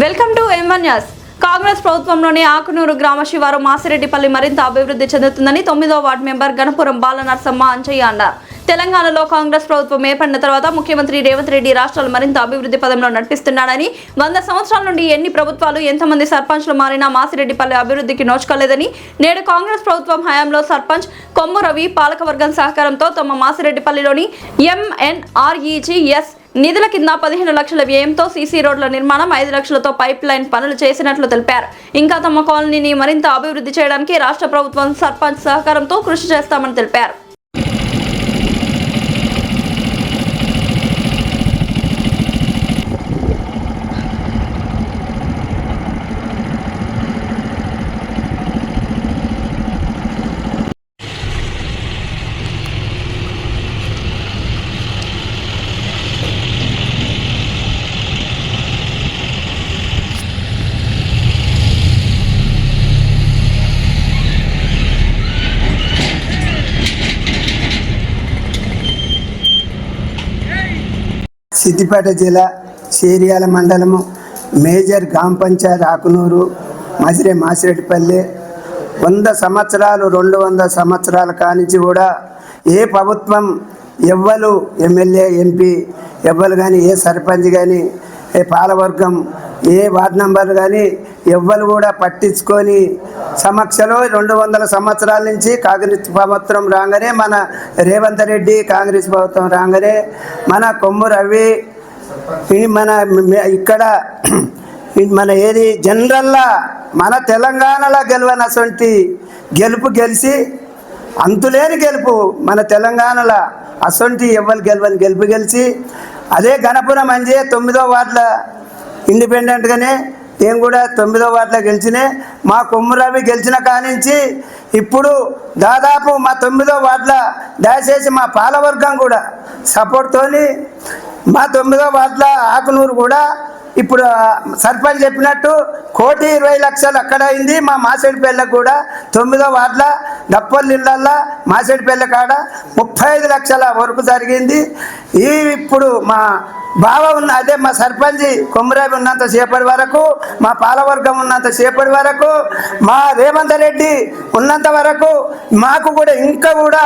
Welcome to M1 news. Congress ప్రభుత్వంలోని ఆకునూరు గ్రామ శివారు మాసిరెడ్డిపల్లి మరింత అభివృద్ధి చెందుతుందని 9వ వార్డు మెంబర్ గణపురం బాలనర్సమ్మ అంచయ్య అన్నారు. తెలంగాణలో కాంగ్రెస్ ప్రభుత్వం ఏర్పడిన తర్వాత ముఖ్యమంత్రి రేవంత్ రెడ్డి రాష్ట్రాలు మరింత అభివృద్ధి పదంలో నడిపిస్తున్నాడని, 100 సంవత్సరాల నుండి ఎన్ని ప్రభుత్వాలు ఎంతమంది సర్పంచ్లు మారినా మాసిరెడ్డిపల్లి అభివృద్ధికి నోచుకోలేదని, నేడు కాంగ్రెస్ ప్రభుత్వం హయాంలో సర్పంచ్ కొమ్ము రవి పాలకవర్గం సహకారంతో తమ మాసిరెడ్డిపల్లిలోని MNREGS నిధుల కింద 15 లక్షల వ్యయంతో సీసీ రోడ్ల నిర్మాణం, 5 లక్షలతో పైప్ లైన్ పనులు చేసినట్లు తెలిపారు. ఇంకా తమ కాలనీని మరింత అభివృద్ధి చేయడానికి రాష్ట్ర ప్రభుత్వం సర్పంచ్ సహకారంతో కృషి చేస్తామని తెలిపారు. సిద్దిపేట జిల్లా చేర్యాల మండలము మేజర్ గ్రామ పంచాయత్ ఆకునూరు మాసిరెడ్డిపల్లి 100 సంవత్సరాలు 200 సంవత్సరాల కానించి కూడా ఏ ప్రభుత్వం ఎవ్వరు ఎమ్మెల్యే ఎంపీ ఎవ్వరు కానీ ఏ సర్పంచ్ కానీ ఏ పాలవర్గం ఏ వార్డు నంబర్ కానీ ఎవ్వరు కూడా పట్టించుకొని సమక్షంలో 200 సంవత్సరాల నుంచి కాంగ్రెస్ ప్రభుత్వం రాగానే మన రేవంత్ రెడ్డి కాంగ్రెస్ ప్రభుత్వం రాగానే మన కొమ్ము రవి మన ఇక్కడ మన ఏది జనరల్లా మన తెలంగాణలో గెలవనటువంటి గెలిచి అంతులేని గెలుపు మన తెలంగాణలో అసొంటి ఎవ్వరు గెలుపు గెలిచి అదే గణపురం అంజే 9వ వార్డుల ఇండిపెండెంట్గానే నేను కూడా 9వ వార్డులో గెలిచినే. మా కొమ్ము రవి గెలిచిన కానించి ఇప్పుడు దాదాపు మా 9వ వార్డులో దయచేసి మా పాలవర్గం కూడా సపోర్ట్తోని మా 9వ వార్డుల ఆకునూరు కూడా ఇప్పుడు సర్పంచ్ చెప్పినట్టు 1,20,00,000 అక్కడ అయింది. మా మాసేడిపల్లెకు కూడా 9వ వార్డుల దప్పల్లి ఇళ్ళల్లో మాసేడిపల్లె కాడ 35 లక్షల వరకు జరిగింది. ఇప్పుడు మా బావ ఉన్న అదే మా సర్పంచ్ కొమ్మరాబి ఉన్నంత సేపటి వరకు, మా పాలవర్గం ఉన్నంత సేపటి వరకు, మా రేవంత్ రెడ్డి ఉన్నంత వరకు మాకు కూడా ఇంకా కూడా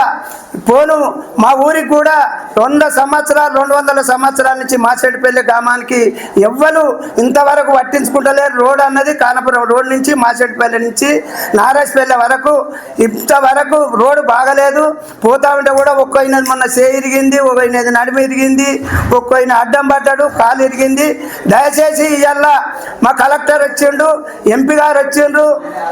పోను మా ఊరికి కూడా 200 సంవత్సరాల నుంచి మాసేడిపల్లి గ్రామానికి ఎవ్వరు ఇంతవరకు పట్టించుకుంటలేరు. రోడ్ అన్నది కానపురం రోడ్ నుంచి మాసేడిపల్లి నుంచి నారాయణపల్లి వరకు ఇంతవరకు రోడ్డు బాగలేదు. పోతా ఉంటే కూడా ఒక్కొయినది మొన్న ఇరిగింది, ఒక్కొయినది నడిమి ఇరిగింది, ఒక్కొయిన అడ్డం పడ్డాడు, కాలు ఇరిగింది. దయచేసి ఇవాళ మా కలెక్టర్ వచ్చిండు, ఎంపీ గారు వచ్చిండ్రు,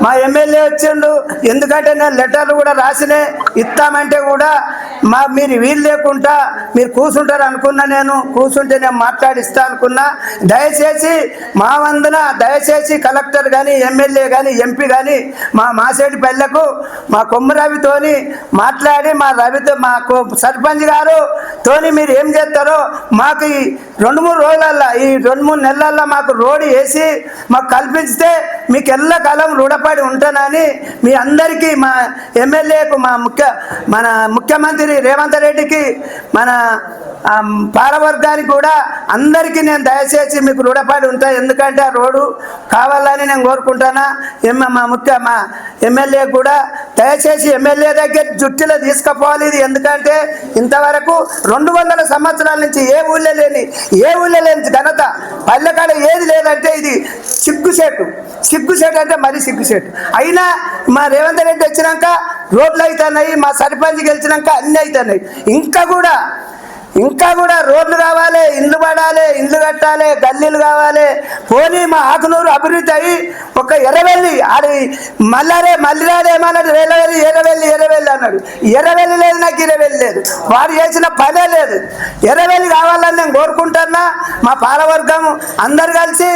మా ఎమ్మెల్యే వచ్చిండు. ఎందుకంటే నేను లెటర్లు కూడా రాసినే ఇస్తామంటే కూడా మీరు వీలు లేకుండా మీరు కూర్చుంటారు అనుకున్నా. నేను కూర్చుంటే నేను మాట్లాడిస్తా అనుకున్నా. దయచేసి మా వందన దయచేసి కలెక్టర్ కానీ ఎమ్మెల్యే కానీ ఎంపీ కానీ మా మాసేడిపల్లెకు మా కొమ్మరవితోని మాట్లాడి మా రవితో మా సర్పంచ్ గారు తోని మీరు ఏం చేస్తారో మాకు ఈ 2-3 రోజులల్లో ఈ 2-3 నెలల్లో మాకు రోడ్డు వేసి మాకు కల్పిస్తే మీకు ఎల్లకాలం రుణపడి ఉంటానని మీ అందరికీ మా ఎమ్మెల్యేకు మన ముఖ్యమంత్రి రేవంత్ రెడ్డికి మన పాలవర్గానికి కూడా అందరికీ నేను దయచేసి మీకు రుణపడి ఉంటా. ఎందుకంటే ఆ రోడ్డు కావాలని నేను కోరుకుంటానా. మా ఎమ్మెల్యే కూడా దయచేసి ఎమ్మెల్యే దగ్గర జుట్టులో తీసుకుపోవాలి. ఇది ఎందుకంటే ఇంతవరకు 200 సంవత్సరాల నుంచి ఏ ఊళ్ళో లేని ఘనత పల్లెకాడ ఏది లేదంటే ఇది సిగ్గుసేటు అంటే మరీ సిగ్గుసేటు. అయినా మా రేవంత్ రెడ్డి వచ్చినాక రోడ్లు అవుతున్నాయి, మా సర్పంచ్ గెలిచినాక అన్నీ అవుతున్నాయి. ఇంకా కూడా రోడ్లు కావాలి, ఇండ్లు పడాలి, ఇండ్లు కట్టాలి, గల్లీలు కావాలి. పోనీ మా ఆకునూరు అభివృద్ధి అయ్యి ఒక ఎర్రవెల్లి ఆడి మల్లిరాడు ఏమన్నాడు, ఎర్రవెల్లి అన్నాడు. ఎర్రవెల్లి లేదు, నాకు ఇరవెల్లి లేదు. వాడు చేసిన పనే లేదు. ఎర్రవెల్లి కావాలని నేను కోరుకుంటున్నా. మా పాలవర్గం అందరు కలిసి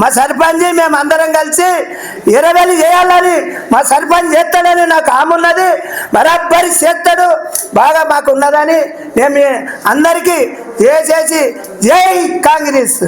మా సర్పంచ్ మేము అందరం కలిసి ఎర్రవెల్లి చేయాలని మా సర్పంచ్ చేస్తాడని నాకు ఆమున్నది. బరాబరి చేస్తాడు, బాగా మాకు ఉన్నదని మేము అందరికీ జై కాంగ్రెస్.